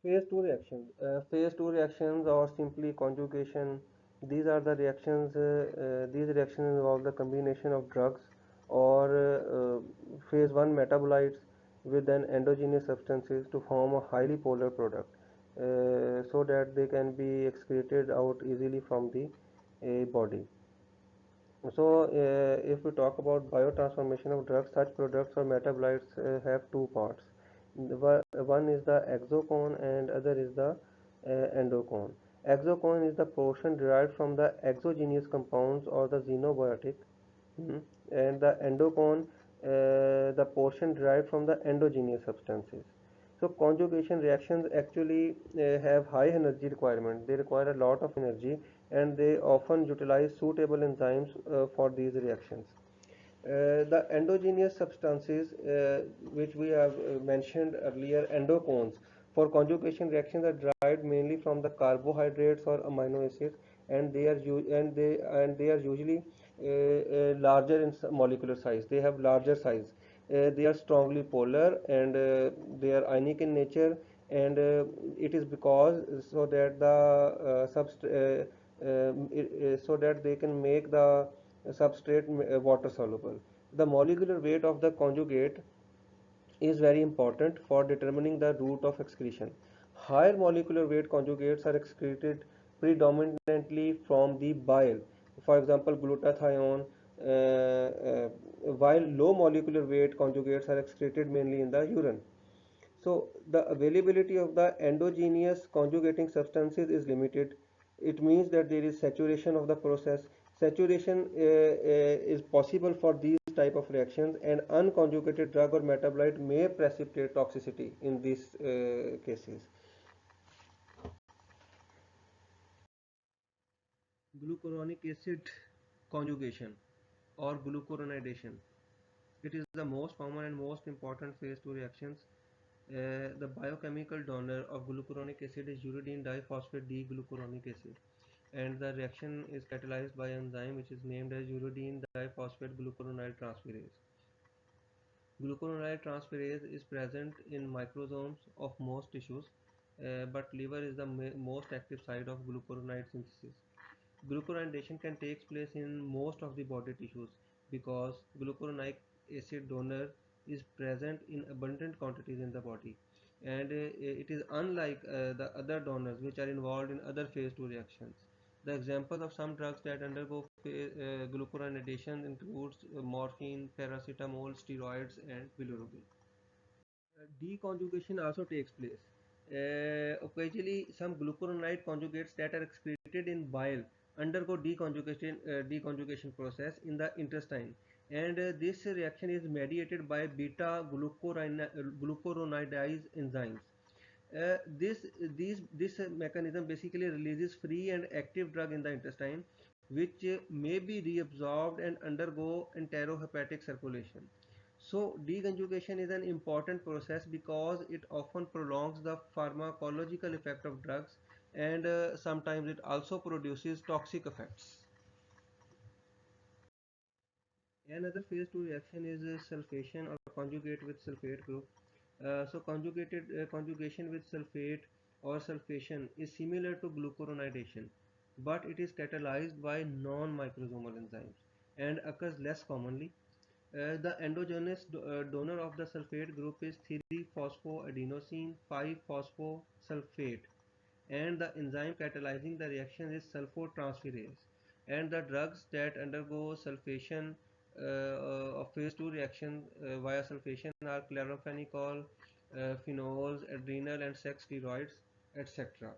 Phase 2 reactions. Phase 2 reactions or simply conjugation. These are the reactions. These reactions involve the combination of drugs or phase 1 metabolites with an endogenous substances to form a highly polar product, so that they can be excreted out easily from the body. So, if we talk about biotransformation of drugs, such products or metabolites have two parts. One is the exocone and other is the endocone. Exocone is the portion derived from the exogenous compounds or the xenobiotic, mhm, and the endocone, the portion derived from the endogenous substances. So conjugation reactions actually have high energy requirement. They require a lot of energy and they often utilize suitable enzymes for these reactions. The endogenous substances, which we have mentioned earlier, endocones, for conjugation reactions are derived mainly from the carbohydrates or amino acids, and they are usually larger in molecular size. They have larger size. They are strongly polar and they are ionic in nature, and it is because so that the so that they can make the substrate water soluble. The molecular weight of the conjugate is very important for determining the route of excretion. Higher molecular weight conjugates are excreted predominantly from the bile, for example, glutathione, while low molecular weight conjugates are excreted mainly in the urine. So the availability of the endogenous conjugating substances is limited. It means that there is saturation of the process. Saturation is possible for these type of reactions, and unconjugated drug or metabolite may precipitate toxicity in these cases. Glucuronic acid conjugation or glucuronidation. It is the most common and most important phase 2 reactions. The biochemical donor of glucuronic acid is uridine diphosphate D-glucuronic acid, and the reaction is catalyzed by an enzyme which is named as uridine diphosphate glucuronide transferase. Glucuronide transferase is present in microsomes of most tissues, but liver is the most active site of glucuronide synthesis. Glucuronidation can take place in most of the body tissues because glucuronic acid donor is present in abundant quantities in the body, and it is unlike the other donors which are involved in other phase 2 reactions. The examples of some drugs that undergo glucuronidation includes morphine, paracetamol, steroids, and bilirubin. Deconjugation also takes place. Occasionally, some glucuronide conjugates that are excreted in bile undergo deconjugation process in the intestine, and this reaction is mediated by beta glucuronidase enzymes. This mechanism basically releases free and active drug in the intestine, which may be reabsorbed and undergo enterohepatic circulation. So deconjugation is an important process because it often prolongs the pharmacological effect of drugs, and sometimes it also produces toxic effects. Another phase 2 reaction is sulfation or conjugate with sulfate group. Conjugation with sulfate or sulfation is similar to glucuronidation, but it is catalyzed by non-microsomal enzymes and occurs less commonly. The endogenous donor of the sulfate group is 3-phosphoadenosine 5-phosphosulfate, and the enzyme catalyzing the reaction is sulfotransferase. And the drugs that undergo sulfation of phase 2 reaction via sulfation are chloramphenicol, phenols, adrenal and sex steroids, etc.